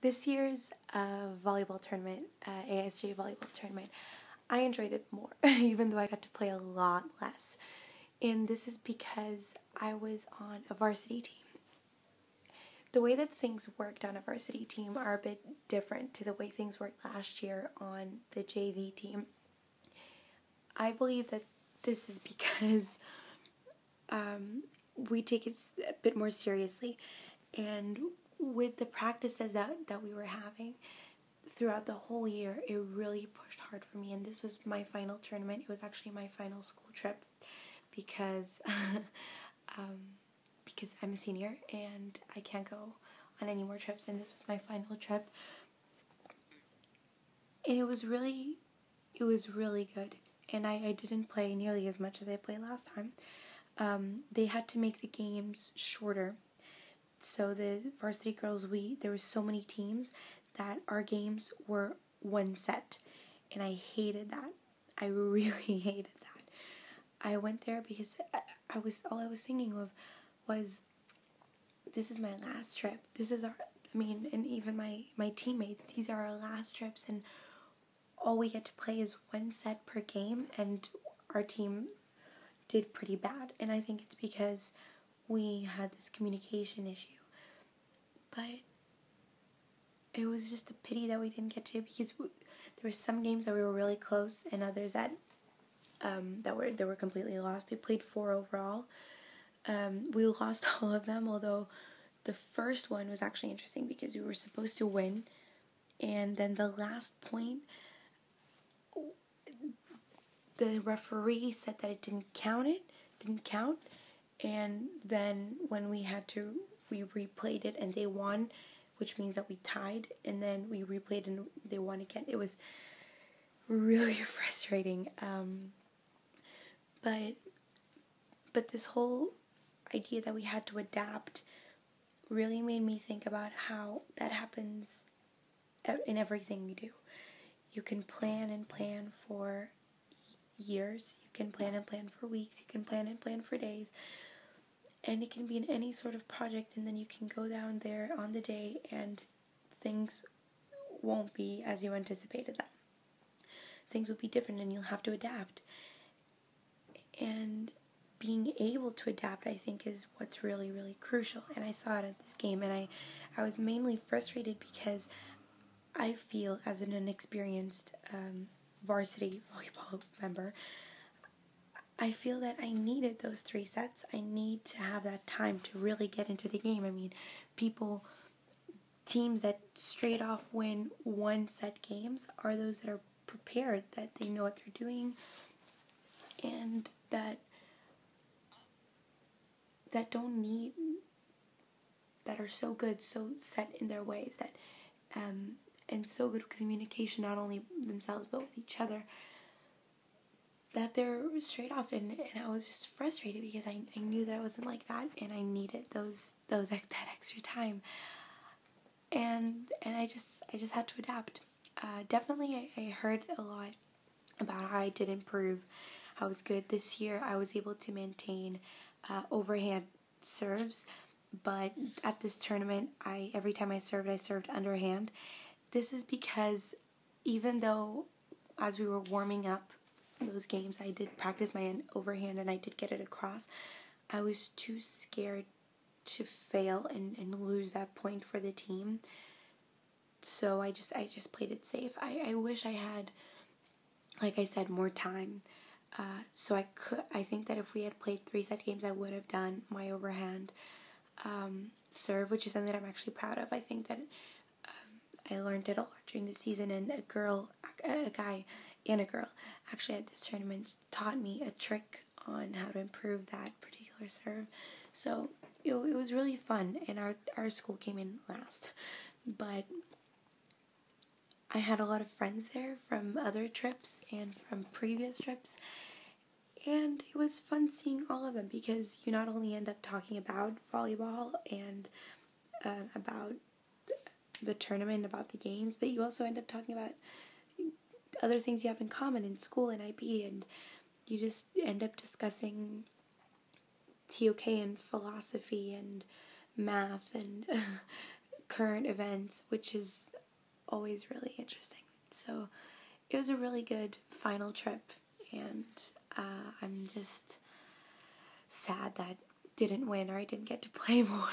This year's volleyball tournament, AISJ volleyball tournament, I enjoyed it more, even though I got to play a lot less. And this is because I was on a varsity team. The way that things worked on a varsity team are a bit different to the way things worked last year on the JV team. I believe that this is because we take it a bit more seriously, and with the practices that we were having throughout the whole year, it really pushed hard for me. And this was my final tournament. It was actually my final school trip because because I'm a senior and I can't go on any more trips, and this was my final trip. And it was really good. And I didn't play nearly as much as I played last time. They had to make the games shorter. So the varsity girls, there were so many teams that our games were one set. And I hated that. I really hated that. I went there because all I was thinking of was, this is my last trip. This is and even my teammates, these are our last trips, and all we get to play is one set per game, and our team did pretty bad. And I think it's because we had this communication issue. But it was just a pity that we didn't get to, because there were some games that we were really close and others that were completely lost. We played 4 overall. We lost all of them, although the first one was actually interesting because we were supposed to win, and then the last point, the referee said that it didn't count, and then when we replayed it and they won, which means that we tied, and then we replayed and they won again. It was really frustrating, but this whole idea that we had to adapt really made me think about how that happens in everything we do. You can plan and plan for years, you can plan and plan for weeks, you can plan and plan for days, and it can be in any sort of project, and then you can go down there on the day and things won't be as you anticipated them. Things will be different and you'll have to adapt. And being able to adapt, I think, is what's really, really crucial. And I saw it at this game, and I was mainly frustrated because I feel, as an inexperienced varsity volleyball member, I feel that I needed those 3 sets. I need to have that time to really get into the game. I mean, teams that straight off win 1-set games are those that are prepared, that they know what they're doing, and that are so good, so set in their ways, that and so good with communication, not only themselves but with each other, that they're straight off. And I was just frustrated because I knew that I wasn't like that, and I needed that extra time, and I just had to adapt. Definitely I heard a lot about how I did improve, how I was good. This year I was able to maintain overhand serves, but at this tournament, every time I served underhand. This is because even though as we were warming up those games, I did practice my overhand and I did get it across, I was too scared to fail and lose that point for the team. So I just played it safe. I wish I had, like I said, more time. So I think that if we had played 3-set games, I would have done my overhand serve, which is something that I'm actually proud of. I think that I learned it a lot during the season, and a guy and a girl actually at this tournament taught me a trick on how to improve that particular serve. So it was really fun, and our school came in last, but I had a lot of friends there from other trips and from previous trips, and it was fun seeing all of them, because you not only end up talking about volleyball and about the tournament, about the games, but you also end up talking about other things you have in common in school and IB, and you just end up discussing TOK and philosophy and math and current events, which is always really interesting. So it was a really good final trip, and I'm just sad that I didn't win or I didn't get to play more.